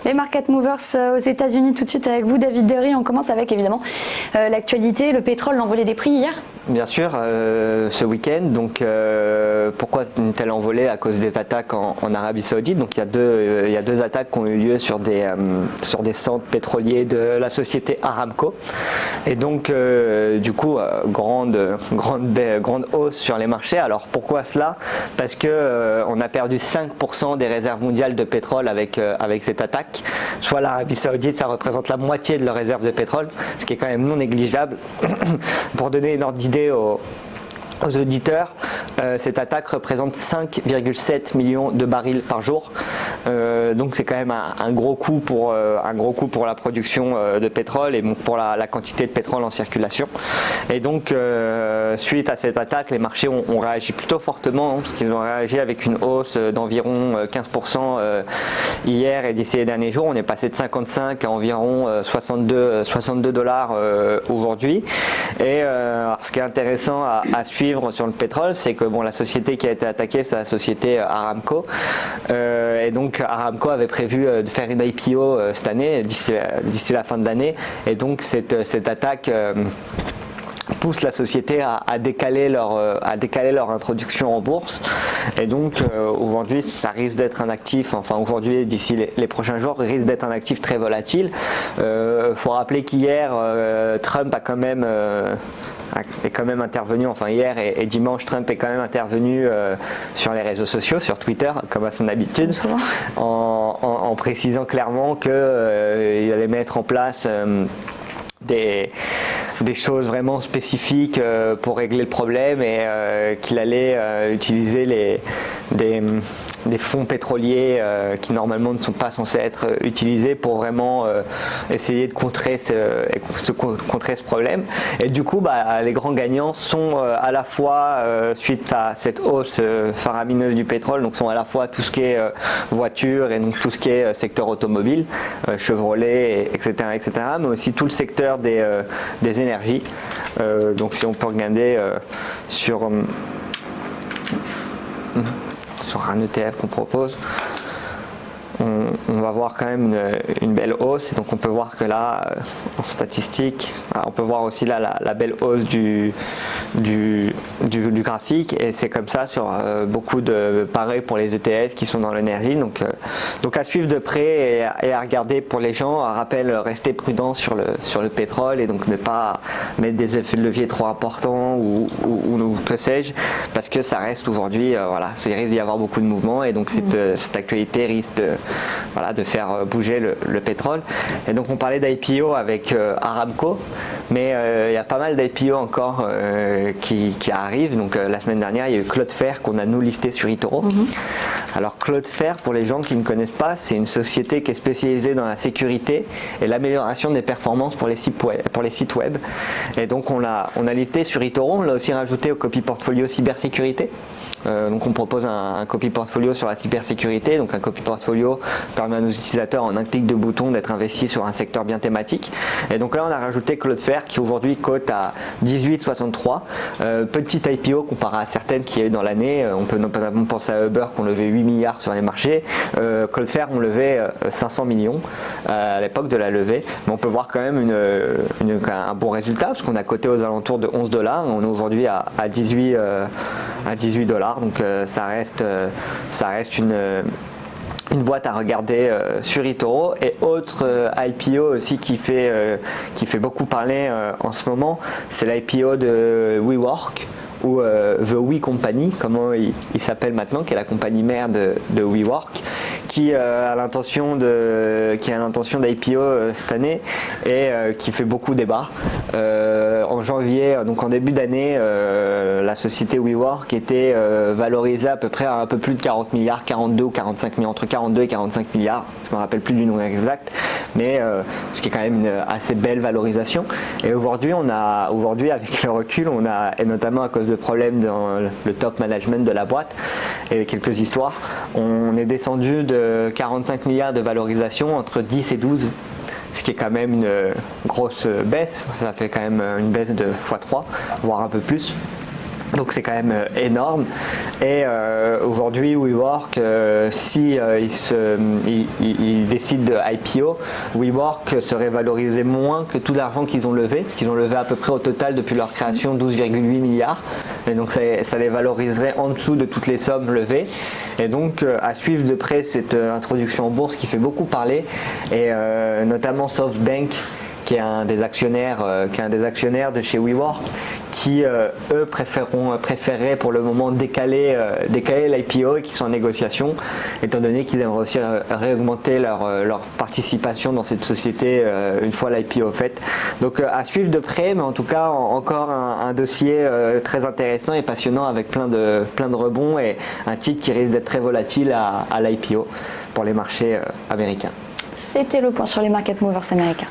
Les market movers aux États-Unis, tout de suite avec vous, David Derry. On commence avec évidemment l'actualité, le pétrole, l'envolée des prix hier. Bien sûr, ce week-end. Donc, pourquoi une telle envolée? À cause des attaques en Arabie Saoudite. Donc, il y a deux attaques qui ont eu lieu sur des centres pétroliers de la société Aramco. Et donc, du coup, grande hausse sur les marchés. Alors, pourquoi cela? Parce que on a perdu 5% des réserves mondiales de pétrole avec cette attaque. Soit l'Arabie Saoudite, ça représente la moitié de leurs réserves de pétrole, ce qui est quand même non négligeable. Pour donner une ordre d'idée aux auditeurs, cette attaque représente 5,7 millions de barils par jour. Donc c'est quand même un gros coup pour la production de pétrole et pour la quantité de pétrole en circulation. Et donc suite à cette attaque, les marchés ont réagi plutôt fortement, parce qu'ils ont réagi avec une hausse d'environ 15% hier, et d'ici les derniers jours, on est passé de 55 à environ 62 dollars aujourd'hui. Et alors, ce qui est intéressant à suivre sur le pétrole, c'est que la société qui a été attaquée, c'est la société Aramco, et donc Aramco avait prévu de faire une IPO cette année, d'ici la fin de l'année, et donc cette attaque pousse la société à décaler leur introduction en bourse. Et donc aujourd'hui, ça risque d'être un actif, enfin aujourd'hui, d'ici les prochains jours, risque d'être un actif très volatile. Faut rappeler qu'hier, Trump est quand même intervenu, enfin hier et dimanche, Trump est quand même intervenu sur les réseaux sociaux, sur Twitter, comme à son habitude, en précisant clairement qu'il allait mettre en place des choses vraiment spécifiques pour régler le problème, et qu'il allait utiliser des fonds pétroliers qui normalement ne sont pas censés être utilisés pour vraiment essayer de contrer ce problème. Et du coup, les grands gagnants sont à la fois, suite à cette hausse faramineuse du pétrole, donc sont à la fois tout ce qui est voiture, et donc tout ce qui est secteur automobile, Chevrolet, etc., mais aussi tout le secteur des énergies. Donc si on peut regarder sur un ETF qu'on propose, on va voir quand même une belle hausse. Et donc on peut voir que là, en statistique, on peut voir aussi là la belle hausse du graphique, et c'est comme ça sur beaucoup de pareil pour les ETF qui sont dans l'énergie. Donc à suivre de près et à regarder pour les gens. À rappel, rester prudent sur le pétrole, et donc ne pas mettre des effets de levier trop importants ou que sais-je, parce que ça reste aujourd'hui, il risque d'y avoir beaucoup de mouvements, et donc cette actualité risque de faire bouger le pétrole. Et donc on parlait d'IPO avec Aramco, mais il y a pas mal d'IPO encore qui arrivent. Donc la semaine dernière, il y a eu Cloudflare qu'on a nous listé sur eToro. Alors Cloudflare, pour les gens qui ne connaissent pas, c'est une société qui est spécialisée dans la sécurité et l'amélioration des performances pour les sites web. Et donc on l'a listé sur eToro. On l'a aussi rajouté au copy portfolio cybersécurité. Donc on propose un copy portfolio sur la cybersécurité. Donc un copy portfolio permet à nos utilisateurs en un clic de bouton d'être investis sur un secteur bien thématique. Et donc là on a rajouté Cloudflare, qui aujourd'hui cote à 18,63. Petite IPO comparé à certaines qu'il y a eu dans l'année. On peut notamment penser à Uber qui ont levé 8 milliards sur les marchés. Cloudflare ont levé 500 millions à l'époque de la levée. Mais on peut voir quand même un bon résultat, parce qu'on a coté aux alentours de 11 dollars. On est aujourd'hui à 18 dollars. Donc ça reste une boîte à regarder sur eToro. Et autre IPO aussi qui fait beaucoup parler en ce moment, c'est l'IPO de WeWork, ou The We Company, comment il s'appelle maintenant, qui est la compagnie mère de WeWork, qui a l'intention d'IPO cette année, et qui fait beaucoup débat. En janvier, donc en début d'année, la société WeWork était valorisée à peu près à un peu plus de 40 milliards, 42 ou 45 milliards, entre 42 et 45 milliards, je me rappelle plus du nom exact, mais ce qui est quand même une assez belle valorisation. Et aujourd'hui, avec le recul, et notamment à cause de problèmes dans le top management de la boîte et quelques histoires, on est descendu de 45 milliards de valorisation entre 10 et 12, ce qui est quand même une grosse baisse. Ça fait quand même une baisse de x3, voire un peu plus. Donc c'est quand même énorme. Et aujourd'hui, WeWork, si ils décident de IPO, WeWork serait valorisé moins que tout l'argent qu'ils ont levé, parce qu'ils ont levé à peu près au total depuis leur création 12,8 milliards. Et donc ça les valoriserait en dessous de toutes les sommes levées. Et donc à suivre de près cette introduction en bourse qui fait beaucoup parler, et notamment SoftBank, qui est un des actionnaires de chez WeWork, qui eux préféreraient pour le moment décaler l'IPO et qui sont en négociation, étant donné qu'ils aimeraient aussi réaugmenter leur participation dans cette société une fois l'IPO faite. Donc à suivre de près, mais en tout cas encore un dossier très intéressant et passionnant avec plein de rebonds, et un titre qui risque d'être très volatile à l'IPO pour les marchés américains. C'était le point sur les market movers américains.